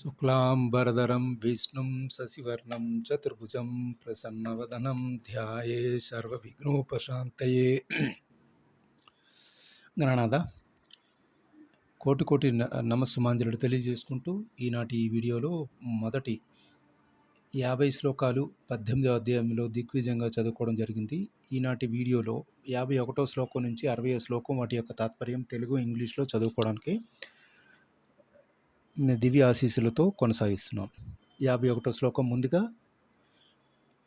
శుక్లాంబరధరం విష్ణుం శశివర్ణం చతుర్భుజం ప్రసన్నవదనం ధ్యాయే సర్వవిఘ్నోపశాంతయే. గణనాథ కోటి కోటి నమస్సుమాంజలుడు తెలియజేసుకుంటూ ఈనాటి ఈ వీడియోలో మొదటి 50 శ్లోకాలు 18వ అధ్యాయంలో దిగ్విజయంగా చదువుకోవడం జరిగింది. ఈనాటి వీడియోలో 51వ శ్లోకం నుంచి 60వ శ్లోకం వాటి యొక్క తాత్పర్యం తెలుగు ఇంగ్లీష్లో చదువుకోవడానికి దివ్య ఆశీస్సులతో కొనసాగిస్తున్నాం. 51వ శ్లోకం ముందుగా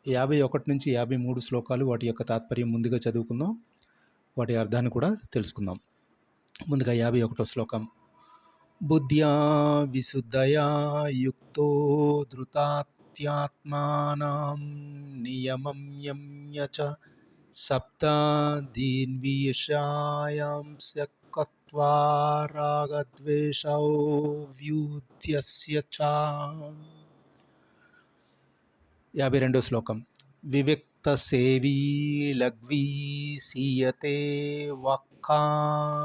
51 నుంచి 53 శ్లోకాలు వాటి యొక్క తాత్పర్యం ముందుగా చదువుకుందాం, వాటి అర్థాన్ని కూడా తెలుసుకుందాం. ముందుగా 51వ శ్లోకం. బుద్ధ్యా విశుద్ధయా యుక్తో ధృతాత్యాత్మానం నియమం యమ్య చ సప్తాదీన్విషయాం సక్త్వా రాగద్వేషౌ వ్యూధ్యస్య చ. 52వ శ్లోకం. వివిక్త సేవీ లఘ్వీ సీయతే వాక్కాయమానసః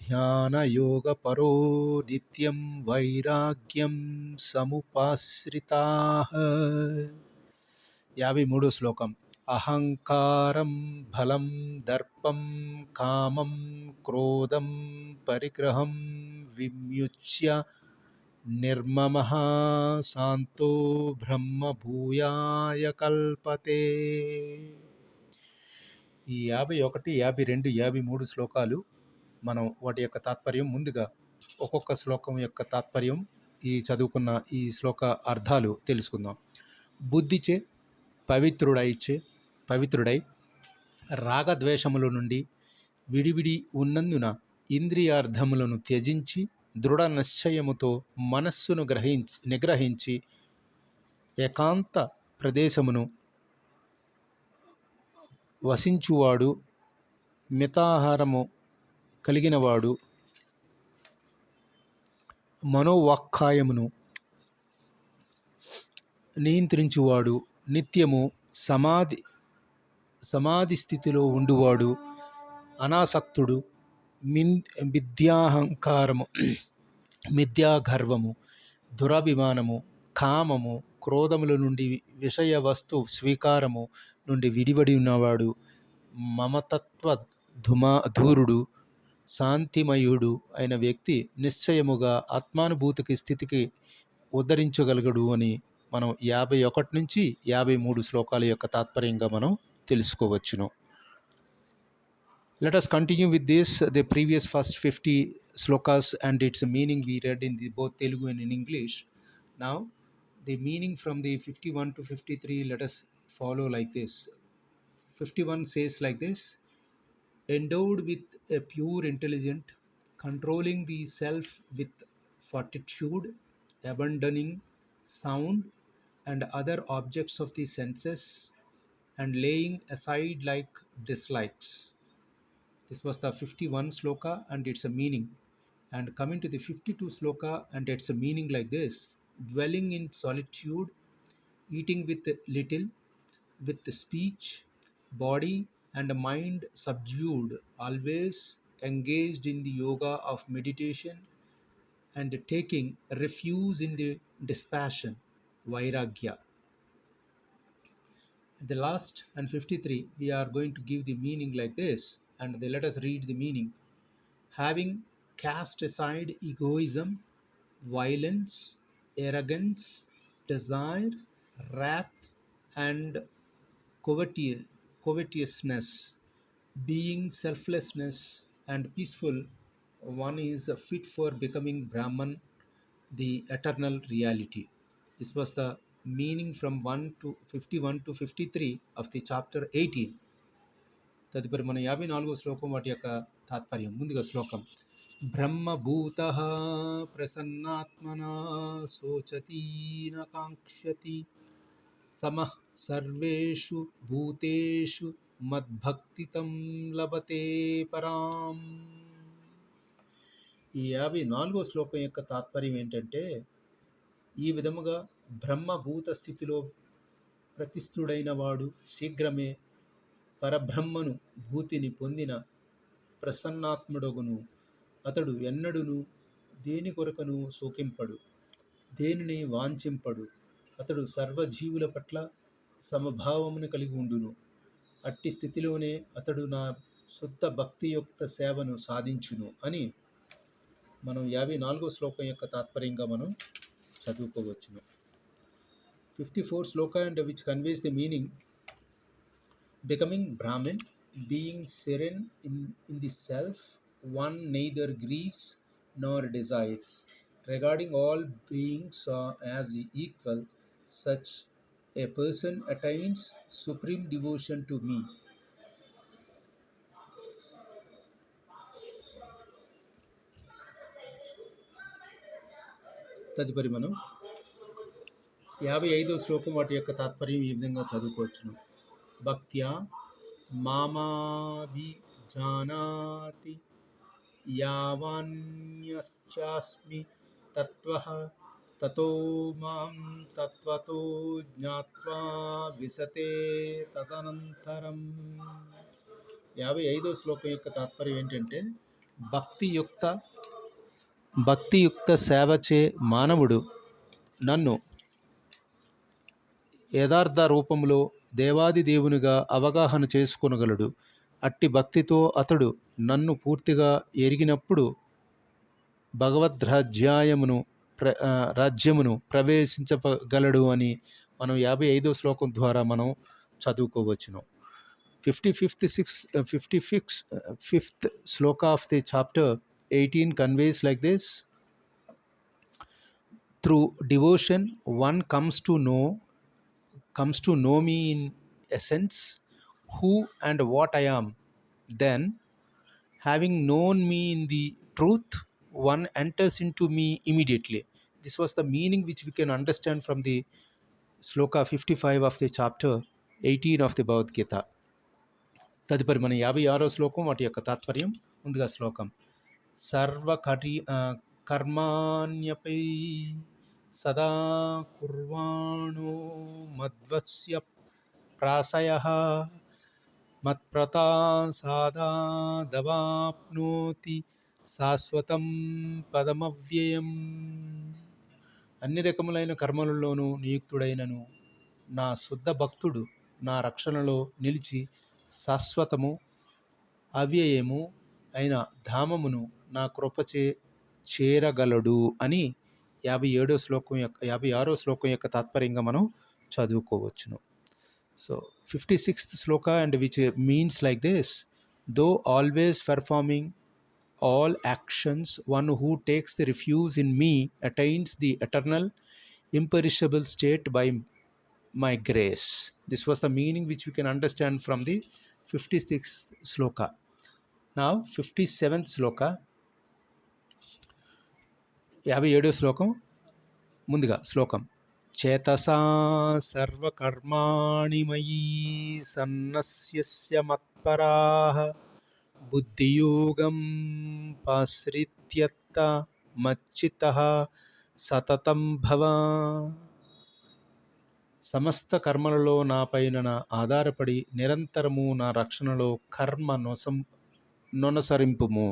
ధ్యానయోగపరో నిత్యం వైరాగ్యం సముపాశ్రితాః. 53వ శ్లోకం. అహంకారం బలం దర్పం కామం క్రోధం పరిగ్రహం విముచ్య నిర్మమః శాంతో బ్రహ్మ భూయాయ కల్పతే. ఈ 51, 52, 53 శ్లోకాలు మనం వాటి యొక్క తాత్పర్యం ముందుగా ఒక్కొక్క శ్లోకం యొక్క తాత్పర్యం ఈ చదువుకున్న ఈ శ్లోక అర్థాలు తెలుసుకుందాం. బుద్ధిచే పవిత్రుడై రాగద్వేషముల నుండి విడివిడి ఉన్నందున ఇంద్రియార్థములను త్యజించి దృఢ నిశ్చయముతో మనస్సును నిగ్రహించి ఏకాంత ప్రదేశమును వసించువాడు, మితాహారము కలిగినవాడు, మనోవాక్కాయమును నియంత్రించువాడు, నిత్యము సమాధి స్థితిలో ఉండువాడు, అనాసక్తుడు, మిథ్యాహంకారము, మిథ్యాగర్వము, దురభిమానము, కామము, క్రోధముల నుండి విషయ వస్తు స్వీకారము నుండి విడివడి ఉన్నవాడు, మమతత్వ ధూరుడు, శాంతిమయుడు అయిన వ్యక్తి నిశ్చయముగా ఆత్మానుభూతికి స్థితికి ఉద్ధరించగలగడు అని మనం 51 నుంచి 53 శ్లోకాల యొక్క తాత్పర్యంగా మనం తెలుసుకోవచ్చును. Let us continue with this, the previous first 50 slokas and its meaning we read in both Telugu and in English. Now the meaning from the 51 to 53 let us follow like this. 51 says like this: endowed with a pure intelligence, controlling the self with fortitude, abandoning sound and other objects of the senses and laying aside like dislikes. This was the 51 sloka and its a meaning. And coming to the 52 sloka and its a meaning like this: dwelling in solitude, eating with little, with speech, body and mind subdued, always engaged in the yoga of meditation and taking refuge in the dispassion, vairagya. The last and 53 we are going to give the meaning like this, and let us read the meaning. Having cast aside egoism, violence, arrogance, desire, wrath and covetousness, being selflessness and peaceful, one is fit for becoming Brahman, the eternal reality. This was the meaning from 51 to 53 of the chapter 18. తదుపరి మన 54వ శ్లోకం వాటి యొక్క తాత్పర్యం. ముందుగా శ్లోకం. బ్రహ్మభూతః ప్రసన్నాత్మనా శోచతి న కాంక్షతి సమః సర్వేషు భూతేషు మద్భక్తితం లభతే పరాం. ఈ 54వ శ్లోకం యొక్క తాత్పర్యం ఏంటంటే, ఈ విధముగా బ్రహ్మభూత స్థితిలో ప్రతిష్ఠుడైన వాడు శీఘ్రమే పరబ్రహ్మను భూతిని పొందిన ప్రసన్నాత్ముడగును. అతడు ఎన్నడును దేని కొరకను శోకింపడు, దేనిని వాంఛింపడు. అతడు సర్వజీవుల పట్ల సమభావమును కలిగి ఉండును. అట్టి స్థితిలోనే అతడు నా శుద్ధ భక్తియుక్త సేవను సాధించును అని మనం 54వ శ్లోకం యొక్క తాత్పర్యంగా మనం చదువుకోవచ్చును. 54 shloka and which conveys the meaning becoming Brahmin, being serene in the self, one neither grieves nor desires. Regarding all beings as equal, such a person attains supreme devotion to me. తదుపరి మనం 55వ శ్లోకం వాటి యొక్క తాత్పర్యం ఈ విధంగా చదువుకోవచ్చును. భక్త్యా మామాభిజానాతి యావాన్యశ్చాస్మి తత్వః తతో మాం తత్వతో జ్ఞాత్వా విశతే తదనంతరం. 55వ శ్లోకం యొక్క తాత్పర్యం ఏంటంటే, భక్తియుక్త సేవచే మానవుడు నన్ను యథార్థ రూపంలో దేవాది దేవునిగా అవగాహన చేసుకొనగలడు. అట్టి భక్తితో అతడు నన్ను పూర్తిగా ఎరిగినప్పుడు రాజ్యమును ప్రవేశించగలడు అని మనం 55వ శ్లోకం ద్వారా మనం చదువుకోవచ్చును. 55th Shloka of the chapter 18 conveys like this: through devotion one comes to know me in essence, who and what I am. Then, having known me in the truth, one enters into me immediately. This was the meaning which we can understand from the sloka 55 of the chapter 18 of the Bhagavad Gita. తదుపరి మన 56వ శ్లోకం వాటి యొక్క తాత్పర్యం. ముందుగా శ్లోకం: కర్మాణ్యపై సదా కుర్వాణో మద్వస్య ప్రాసయః మత్ప్రసాదాదవాప్నోతి శాశ్వతం పదమవ్యయం. అన్ని రకములైన కర్మలలోనూ నియుక్తుడైనను నా శుద్ధ భక్తుడు నా రక్షణలో నిలిచి శాశ్వతము అవ్యయము అయిన ధామమును నా కృపచే చేరగలడు అని 56వ శ్లోకం యొక్క తాత్పర్యంగా మనం చదువుకోవచ్చును. So 56th shloka and which means like this: though always performing all actions, one who takes the refuge in me attains the eternal imperishable state by my grace. This was the meaning which we can understand from the 56th sloka. Now 57th sloka, 57వ శ్లోకం. ముందుగా శ్లోకం: చేతసా సర్వకర్మాణి మయీ సన్నస్య మత్పరాః బుద్ధియోగం పాశ్రిత్యత్త మచ్చిత్తః సతతం భవ. సమస్త కర్మలలో నాపైన ఆధారపడి నిరంతరము నా రక్షణలో కర్మ నొనసరింపుము.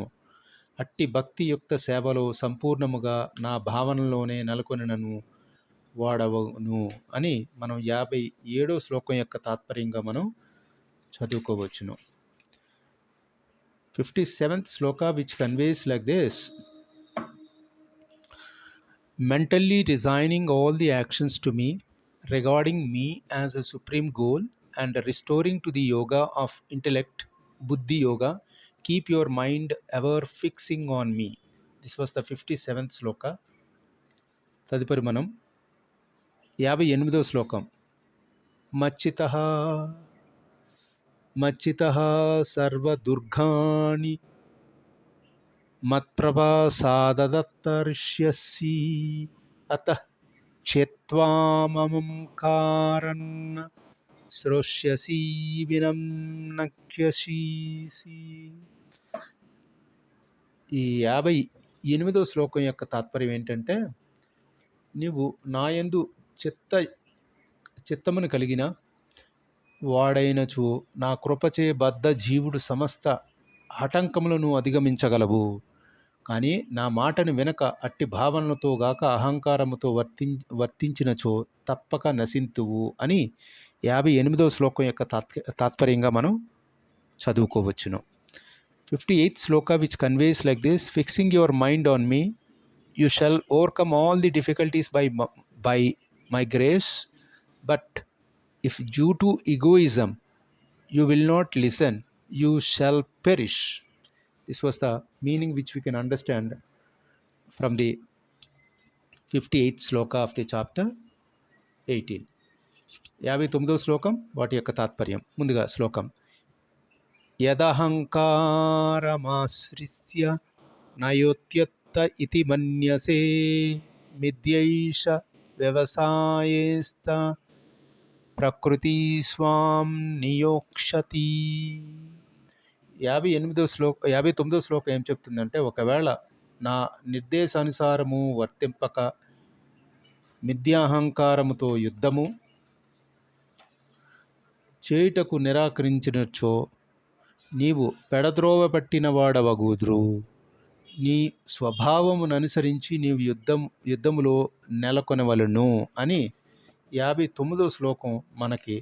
అట్టి భక్తియుక్త సేవలో సంపూర్ణముగా నా భావనలోనే నెలకొనినను వాడవను అని మనం 57వ శ్లోకం యొక్క తాత్పర్యంగా మనం చదువుకోవచ్చును. 57th sloka which conveys like this: mentally resigning all the actions to me, regarding me as a supreme goal, and restoring to the yoga of intellect, buddhi yoga, keep your mind ever fixing on me. This was the 57th sloka. తదుపరి మనం 58వ శ్లోకం: మచ్చితః సర్వదుర్గాణి మత్ప్రసాదాదత్తరిష్యసి అతః చ్యత్వామమం కారన్న శ్రోష్యసి వినం నక్ష్యసి. ఈ 58వ శ్లోకం యొక్క తాత్పర్యం ఏంటంటే, నీవు నాయందు చిత్తమును కలిగిన వాడైనచో నా కృపచే బద్ధ జీవుడు సమస్త ఆటంకములను అధిగమించగలవు. కానీ నా మాటను వినక అట్టి భావనలతో గాక అహంకారముతో వర్తించినచో తప్పక నశింతువు అని 58వ శ్లోకం యొక్క తాత్పర్యంగా మనం చదువుకోవచ్చును. 58th Shloka which conveys like this: fixing your mind on me you shall overcome all the difficulties by my grace, but if due to egoism you will not listen, you shall perish. This was the meaning which we can understand from the 58th sloka of the chapter 18. 59వ శ్లోకం వాటి యొక్క తాత్పర్యం. ముందుగా శ్లోకం: యదహంకారమాశ్రిత్య నయోత్యత్త ఇతి మన్యసే మిథ్యైష వ్యవసాయేస్త ప్రకృతి స్వాం నియోక్షతి. 59వ శ్లోకం ఏం చెప్తుందంటే, ఒకవేళ నా నిర్దేశానుసారము వర్తింపక మిథ్యాహంకారముతో యుద్ధము చేయుటకు నిరాకరించినచో నీవు పెడద్రోవ పట్టిన వాడవగుదురు. నీ స్వభావమును అనుసరించి నీవు యుద్ధములో నెలకొనవలను అని 59వ శ్లోకం మనకి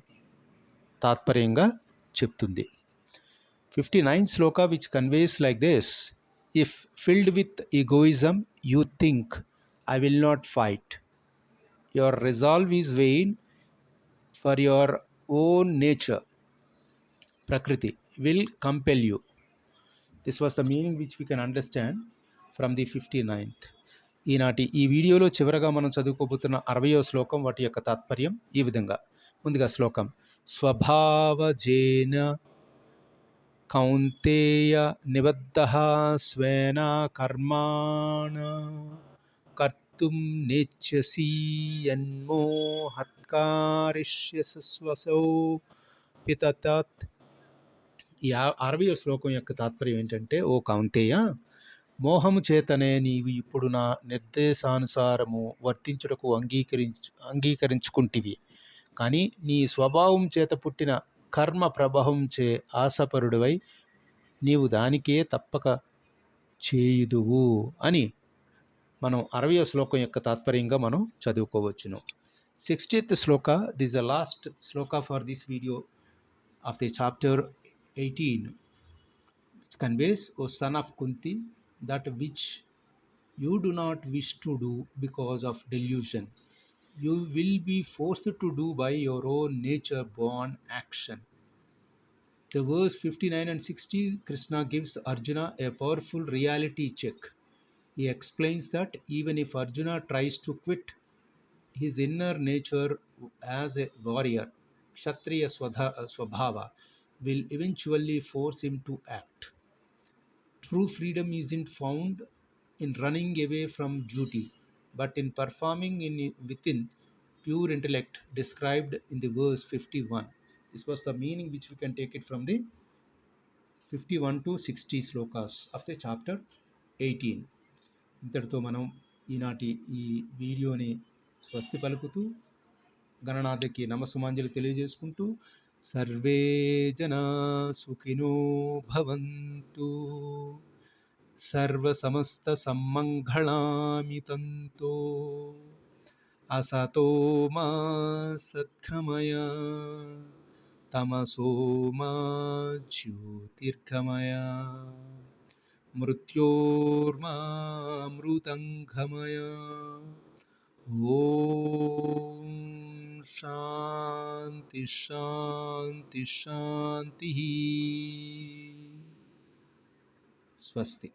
తాత్పర్యంగా చెప్తుంది. 59th shloka which conveys like this: if filled with egoism you think I will not fight, your resolve is vain, for your own nature prakriti will compel you. This was the meaning which we can understand from the 59th. ఈనాటి ఈ వీడియోలో చివరగా మనం చదువుకోబోతున్న 60వ శ్లోకం వాటి యొక్క తాత్పర్యం ఈ విధంగా. ముందుగా శ్లోకం: స్వభావజేన కౌంతేయ నిబద్ధః స్వేన కర్మాణ కర్తుం నేచ్ఛసి యన్మోహత్కారిష్యసి స్వసౌ పితతత్. ఈ 60వ శ్లోకం యొక్క తాత్పర్యం ఏంటంటే, ఓ కౌంతేయ, మోహము చేతనే నీవు ఇప్పుడు నా నిర్దేశానుసారము వర్తించుటకు అంగీకరించుకుంటివి. కానీ నీ స్వభావం చేత పుట్టిన కర్మ ప్రభావం చే ఆశపరుడివై నీవు దానికే తప్పక చేయుదువు అని మనం 60వ శ్లోకం యొక్క తాత్పర్యంగా మనం చదువుకోవచ్చును. 60th Shloka, this the last Shloka for this video of the chapter 18, which conveys, O son of Kunti, that which you do not wish to do because of delusion, you will be forced to do by your own nature-born action. The verse 59 and 60, Krishna gives Arjuna a powerful reality check. He explains that even if Arjuna tries to quit his inner nature as a warrior, Kshatriya Swabhava will eventually force him to act. True freedom isn't found in running away from duty, but in performing within pure intellect described in the verse 51. This was the meaning which we can take it from the 51 to 60 slokas of the chapter 18. ఇంతటితో మనం ఈనాటి ఈ వీడియోని స్వస్తి పలుకుతూ గణనాథకి నమస్సుమాంజలి తెలియజేసుకుంటూ, survey జనా సుఖినో భవంతు, సర్వసమస్త సమ్మంగళాని తంతో, అసతో మా సద్గమయ, తమసో మా జ్యోతిర్గమయ, మృత్యోర్మామృతంగమయ. ఓం శాంతి శాంతి శాంతి. స్వస్తి.